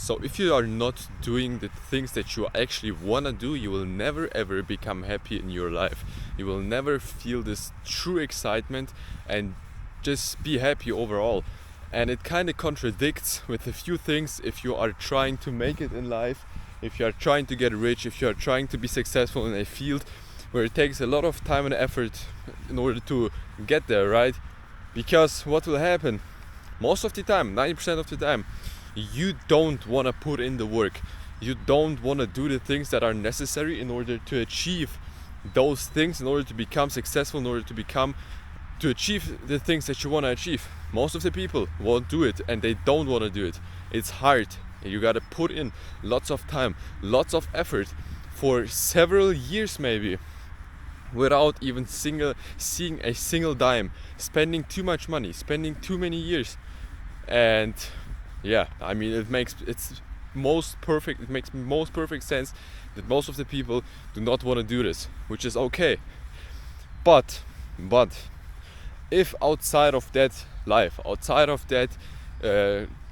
So if you are not doing the things that you actually want to do, you will never ever become happy in your life. You will never feel this true excitement and just be happy overall. And it kind of contradicts with a few things if you are trying to make it in life, if you are trying to get rich, if you are trying to be successful in a field where it takes a lot of time and effort in order to get there, right? Because what will happen? Most of the time, 90% of the time, you don't want to put in the work. You don't want to do the things that are necessary in order to achieve those things, in order to become successful, in order to achieve the things that you want to achieve. Most of the people won't do it, and they don't want to do it. It's hard. You gotta put in lots of time, lots of effort for several years maybe, without even seeing a single dime, spending too much money, spending too many years. And yeah, I mean, it makes most perfect sense that most of the people do not want to do this, which is okay. But if outside of that life, outside of that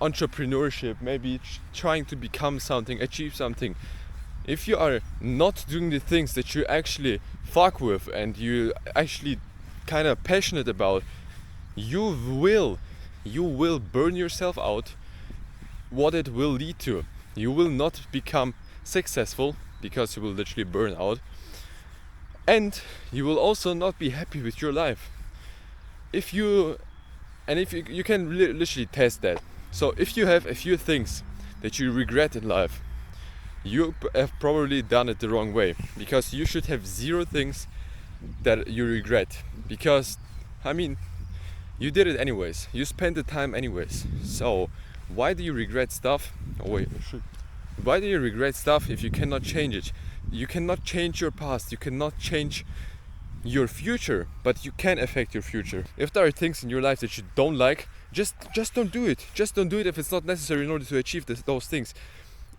entrepreneurship, maybe trying to become something, achieve something, if you are not doing the things that you actually fuck with and you actually kind of passionate about, you will burn yourself out. What it will lead to, you will not become successful because you will literally burn out, and you will also not be happy with your life. If you can literally test that. So if you have a few things that you regret in life, you have probably done it the wrong way, because you should have 0 things that you regret, because I mean, you did it anyways, you spent the time anyways. So why do you regret stuff? Why do you regret stuff if you cannot change it? You cannot change your past, you cannot change your future, but you can affect your future. If there are things in your life that you don't like, just don't do it. Just don't do it if it's not necessary in order to achieve those things.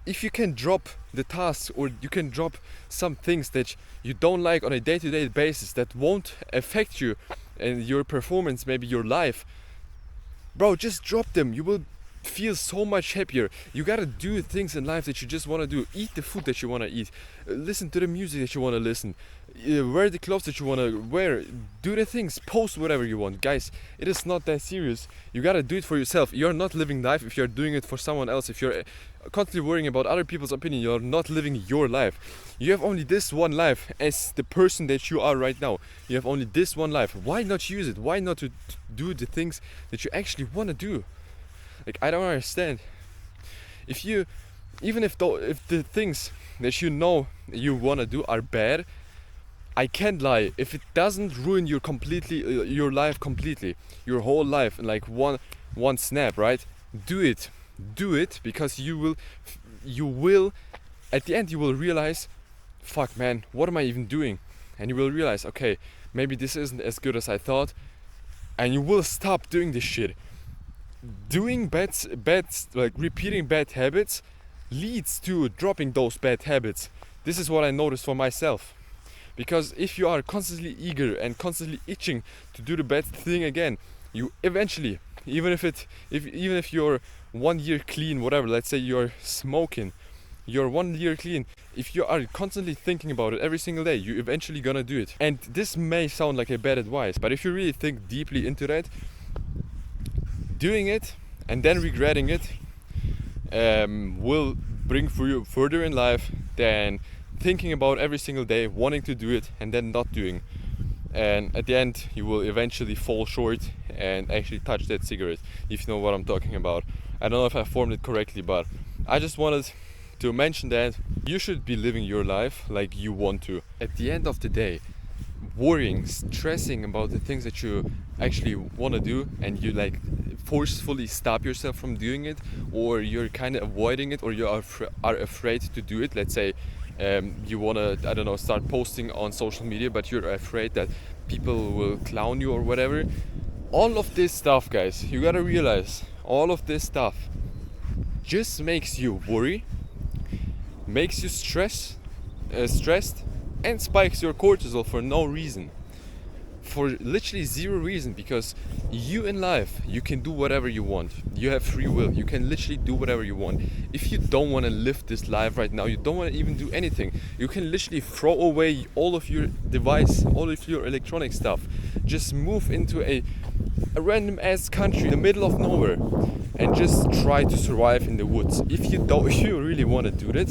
If you can drop the tasks, or you can drop some things that you don't like on a day-to-day basis that won't affect you and your performance, maybe your life, bro, just drop them. You will feel so much happier. You gotta do things in life that you just want to do. Eat the food that you want to eat, listen to the music that you want to listen, wear the clothes that you want to wear, do the things, post whatever you want. Guys, it is not that serious. You gotta do it for yourself. You're not living life if you're doing it for someone else. If you're constantly worrying about other people's opinion, you're not living your life. You have only this one life. As the person that you are right now, you have only this one life. Why not use it? Why not to do the things that you actually want to do? Like, I don't understand. If the things that you know you wanna do are bad, I can't lie. If it doesn't ruin your life completely, your whole life in like one snap, right? Do it, because you will at the end you will realize, fuck man, what am I even doing? And you will realize, okay, maybe this isn't as good as I thought, and you will stop doing this shit. Doing repeating bad habits leads to dropping those bad habits. This is what I noticed for myself. Because if you are constantly eager and constantly itching to do the bad thing again, you eventually, even if you're 1 year clean, whatever, let's say you're smoking, you're 1 year clean, if you are constantly thinking about it every single day, you're eventually gonna do it. And this may sound like a bad advice, but if you really think deeply into that, doing it and then regretting it will bring for you further in life than thinking about every single day, wanting to do it and then not doing. And at the end you will eventually fall short and actually touch that cigarette, if you know what I'm talking about. I don't know if I formed it correctly, but I just wanted to mention that you should be living your life like you want to. At the end of the day, worrying, stressing about the things that you actually want to do, and you like forcefully stop yourself from doing it, or you're kind of avoiding it, or you are afraid to do it. Let's say you want to, I don't know, start posting on social media, but you're afraid that people will clown you or whatever. All of this stuff, guys, you gotta realize, all of this stuff just makes you worry, makes you stressed, and spikes your cortisol for no reason. for literally zero reason, because you in life, you can do whatever you want. You have free will. You can literally do whatever you want. If you don't want to live this life right now, you don't want to even do anything, you can literally throw away all of your device, all of your electronic stuff. Just move into a random ass country in the middle of nowhere and just try to survive in the woods. If you really want to do that,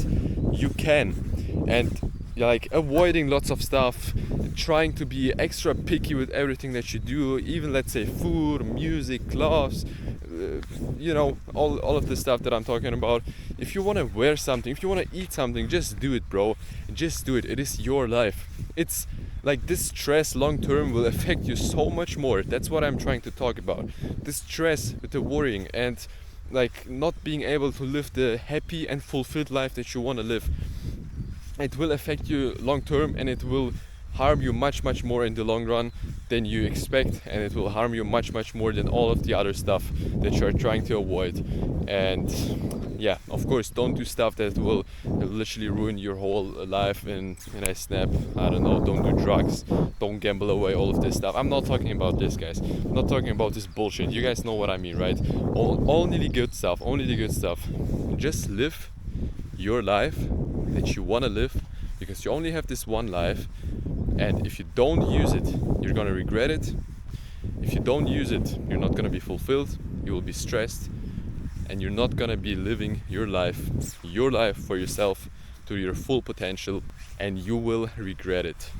you can. And like avoiding lots of stuff, trying to be extra picky with everything that you do, even let's say food, music, clothes, all of the stuff that I'm talking about. If you want to wear something, if you want to eat something, just do it, bro. Just do it. It is your life. It's like this stress long term will affect you so much more. That's what I'm trying to talk about. This stress with the worrying and like not being able to live the happy and fulfilled life that you want to live. It will affect you long term, and it will harm you much more in the long run than you expect, and it will harm you much more than all of the other stuff that you are trying to avoid. And yeah, of course, don't do stuff that will literally ruin your whole life in a snap. I don't know, don't do drugs, don't gamble away all of this stuff. I'm not talking about this, guys. I'm not talking about this bullshit. You guys know what I mean, right? Only the good stuff, only the good stuff. Just live your life that you want to live, because you only have this one life, and if you don't use it, you're gonna regret it. If you don't use it, you're not gonna be fulfilled, you will be stressed, and you're not gonna be living your life for yourself to your full potential, and you will regret it.